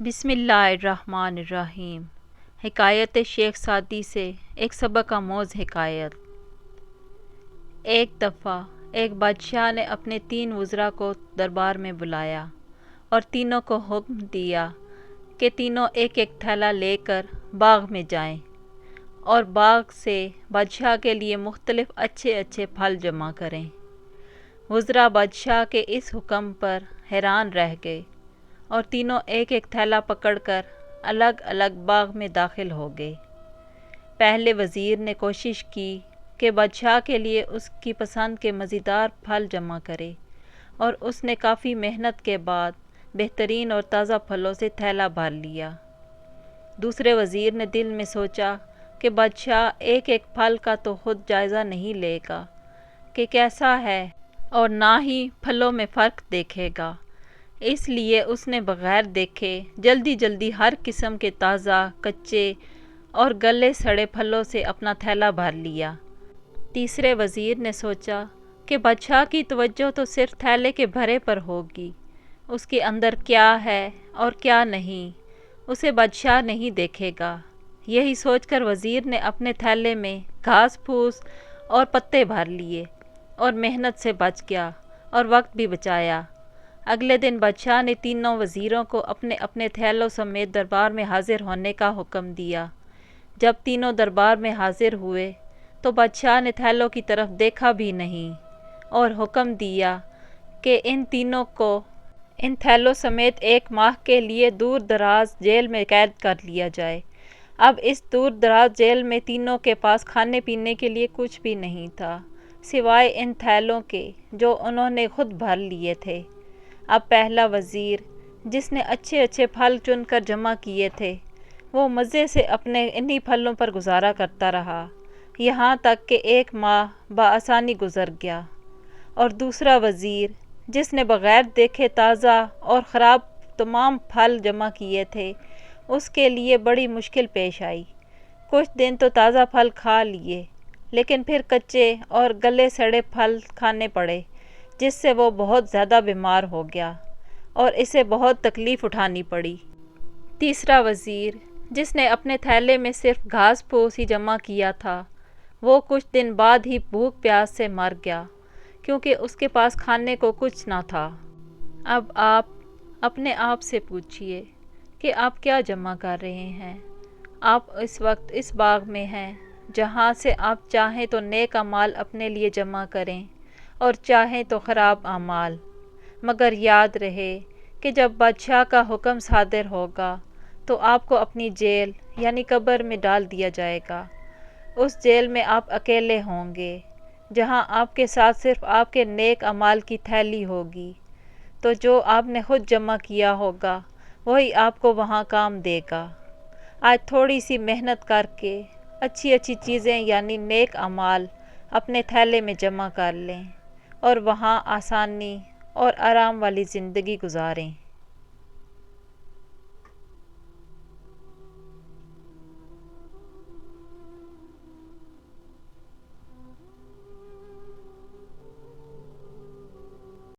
بسم اللہ الرحمن الرحیم۔ حکایت شیخ سعدی سے ایک سبق آموز حکایت۔ ایک دفعہ ایک بادشاہ نے اپنے 3 وزراء کو دربار میں بلایا اور تینوں کو حکم دیا کہ تینوں ایک ایک تھیلا لے کر باغ میں جائیں اور باغ سے بادشاہ کے لیے مختلف اچھے اچھے پھل جمع کریں۔ وزراء بادشاہ کے اس حکم پر حیران رہ گئے اور تینوں ایک ایک تھیلا پکڑ کر الگ الگ باغ میں داخل ہو گئے۔ پہلے وزیر نے کوشش کی کہ بادشاہ کے لیے اس کی پسند کے مزیدار پھل جمع کرے اور اس نے کافی محنت کے بعد بہترین اور تازہ پھلوں سے تھیلا بھر لیا۔ دوسرے وزیر نے دل میں سوچا کہ بادشاہ ایک ایک پھل کا تو خود جائزہ نہیں لے گا کہ کیسا ہے اور نہ ہی پھلوں میں فرق دیکھے گا، اس لیے اس نے بغیر دیکھے جلدی جلدی ہر قسم کے تازہ، کچے اور گلے سڑے پھلوں سے اپنا تھیلا بھر لیا۔ تیسرے وزیر نے سوچا کہ بادشاہ کی توجہ تو صرف تھیلے کے بھرے پر ہوگی، اس کے اندر کیا ہے اور کیا نہیں اسے بادشاہ نہیں دیکھے گا۔ یہی سوچ کر وزیر نے اپنے تھیلے میں گھاس پھوس اور پتے بھر لیے اور محنت سے بچ گیا اور وقت بھی بچایا۔ اگلے دن بادشاہ نے تینوں وزیروں کو اپنے اپنے تھیلوں سمیت دربار میں حاضر ہونے کا حکم دیا۔ جب تینوں دربار میں حاضر ہوئے تو بادشاہ نے تھیلوں کی طرف دیکھا بھی نہیں اور حکم دیا کہ ان تینوں کو ان تھیلوں سمیت 1 ماہ کے لیے دور دراز جیل میں قید کر لیا جائے۔ اب اس دور دراز جیل میں تینوں کے پاس کھانے پینے کے لیے کچھ بھی نہیں تھا سوائے ان تھیلوں کے جو انہوں نے خود بھر لیے تھے۔ اب پہلا وزیر جس نے اچھے اچھے پھل چن کر جمع کیے تھے وہ مزے سے اپنے انہی پھلوں پر گزارا کرتا رہا یہاں تک کہ 1 ماہ بآسانی گزر گیا، اور دوسرا وزیر جس نے بغیر دیکھے تازہ اور خراب تمام پھل جمع کیے تھے اس کے لیے بڑی مشکل پیش آئی۔ کچھ دن تو تازہ پھل کھا لیے لیکن پھر کچے اور گلے سڑے پھل کھانے پڑے جس سے وہ بہت زیادہ بیمار ہو گیا اور اسے بہت تکلیف اٹھانی پڑی۔ تیسرا وزیر جس نے اپنے تھیلے میں صرف گھاس پھوس ہی جمع کیا تھا وہ کچھ دن بعد ہی بھوک پیاس سے مر گیا کیونکہ اس کے پاس کھانے کو کچھ نہ تھا۔ اب آپ اپنے آپ سے پوچھئے کہ آپ کیا جمع کر رہے ہیں۔ آپ اس وقت اس باغ میں ہیں جہاں سے آپ چاہیں تو نیک اعمال اپنے لیے جمع کریں اور چاہیں تو خراب اعمال، مگر یاد رہے کہ جب بادشاہ کا حکم صادر ہوگا تو آپ کو اپنی جیل یعنی قبر میں ڈال دیا جائے گا۔ اس جیل میں آپ اکیلے ہوں گے جہاں آپ کے ساتھ صرف آپ کے نیک اعمال کی تھیلی ہوگی، تو جو آپ نے خود جمع کیا ہوگا وہی آپ کو وہاں کام دے گا۔ آج تھوڑی سی محنت کر کے اچھی اچھی چیزیں یعنی نیک اعمال اپنے تھیلے میں جمع کر لیں اور وہاں آسانی اور آرام والی زندگی گزاریں۔